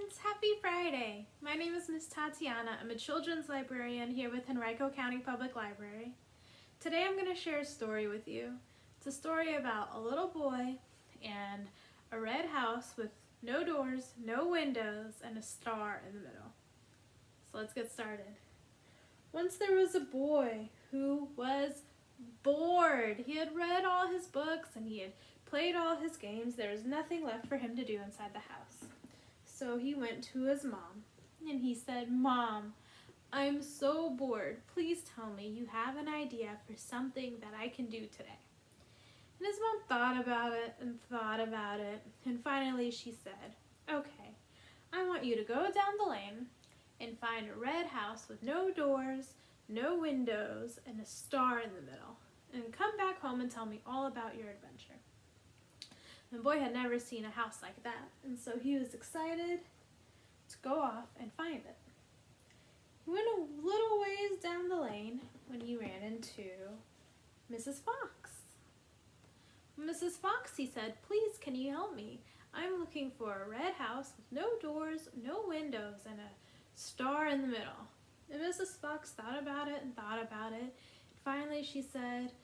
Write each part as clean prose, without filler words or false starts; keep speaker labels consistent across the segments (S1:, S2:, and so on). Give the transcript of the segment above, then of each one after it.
S1: kids, happy Friday! My name is Miss Tatyana. I'm a children's librarian here with Henrico County Public Library. Today I'm going to share a story with you. It's a story about a little boy and a red house with no doors, no windows, and a star in the middle. So let's get started. Once there was a boy who was bored. He had read all his books and he had played all his games. There was nothing left for him to do inside the house. So he went to his mom and he said, "Mom, I'm so bored. Please tell me you have an idea for something that I can do today." And his mom thought about it, and finally she said, "Okay, I want you to go down the lane and find a red house with no doors, no windows, and a star in the middle, and come back home and tell me all about your adventure." The boy had never seen a house like that, and so he was excited to go off and find it. He went a little ways down the lane when he ran into Mrs. Fox. "Mrs. Fox," he said, "please can you help me? I'm looking for a red house with no doors, no windows, and a star in the middle." And Mrs. Fox thought about it and thought about it. And finally she said,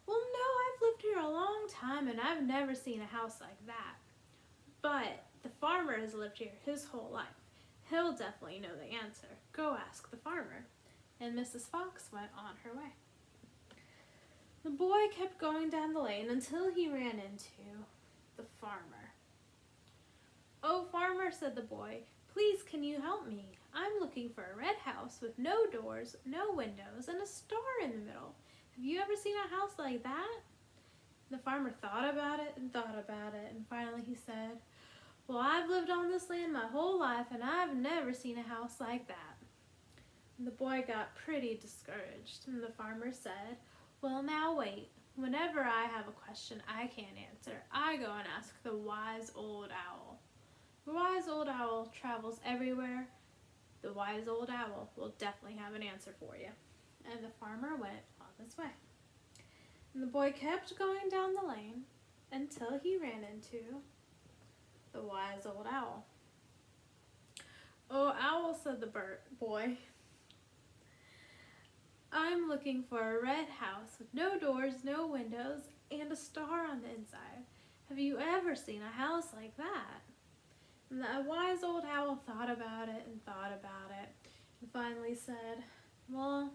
S1: "Well, no, I've lived here a long time and I've never seen a house like that. But the farmer has lived here his whole life. He'll definitely know the answer. Go ask the farmer." And Mrs. Fox went on her way. The boy kept going down the lane until he ran into the farmer. "Oh, farmer," said the boy, "please can you help me? I'm looking for a red house with no doors, no windows, and a star in the middle. Have you ever seen a house like that?" The farmer thought about it, and finally he said, "Well, I've lived on this land my whole life, and I've never seen a house like that." And the boy got pretty discouraged, and the farmer said, "Well, now wait. Whenever I have a question I can't answer, I go and ask the wise old owl. The wise old owl travels everywhere. The wise old owl will definitely have an answer for you." And the farmer went on his way. And the boy kept going down the lane until he ran into the wise old owl. "Oh, owl," said the boy, "I'm looking for a red house with no doors, no windows, and a star on the inside. Have you ever seen a house like that?" And the wise old owl thought about it, and finally said, "Well,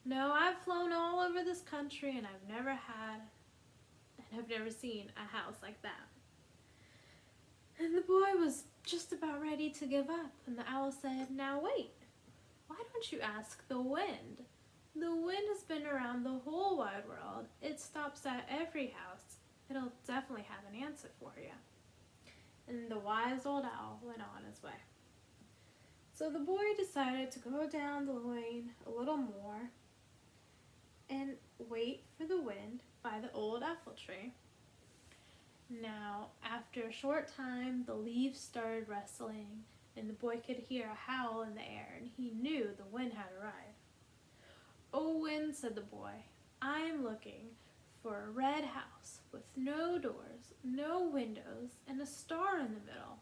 S1: no, I've flown all over this country and I've never seen a house like that." And the boy was just about ready to give up, and the owl said, "Now wait, why don't you ask the wind? The wind has been around the whole wide world. It stops at every house. It'll definitely have an answer for you." And the wise old owl went on his way. So the boy decided to go down the lane a little more and wait for the wind by the old apple tree. Now, after a short time, the leaves started rustling, and the boy could hear a howl in the air, and he knew the wind had arrived. "Oh, wind," said the boy, "I'm looking for a red house with no doors, no windows, and a star in the middle.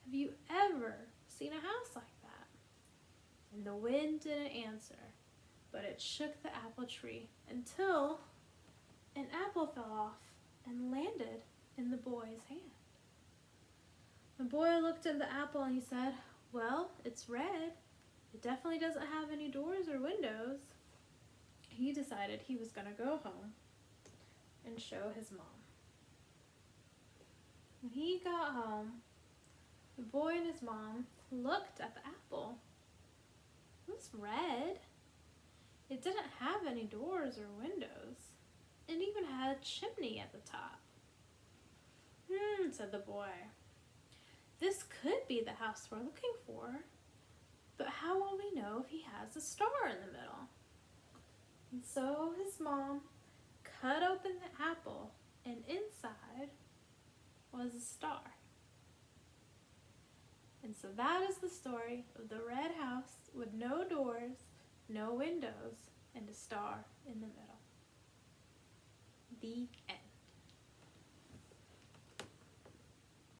S1: Have you ever seen a house like that?" And the wind didn't answer, but it shook the apple tree until an apple fell off and landed in the boy's hand. The boy looked at the apple and he said, "Well, it's red. It definitely doesn't have any doors or windows." He decided he was going to go home and show his mom. When he got home, the boy and his mom looked at the apple. It was red. It didn't have any doors or windows. It even had a chimney at the top. Said the boy. "This could be the house we're looking for, but how will we know if he has a star in the middle?" And so his mom cut open the apple, and inside was a star. And so that is the story of the red house with no doors, no windows, and a star in the middle. The end.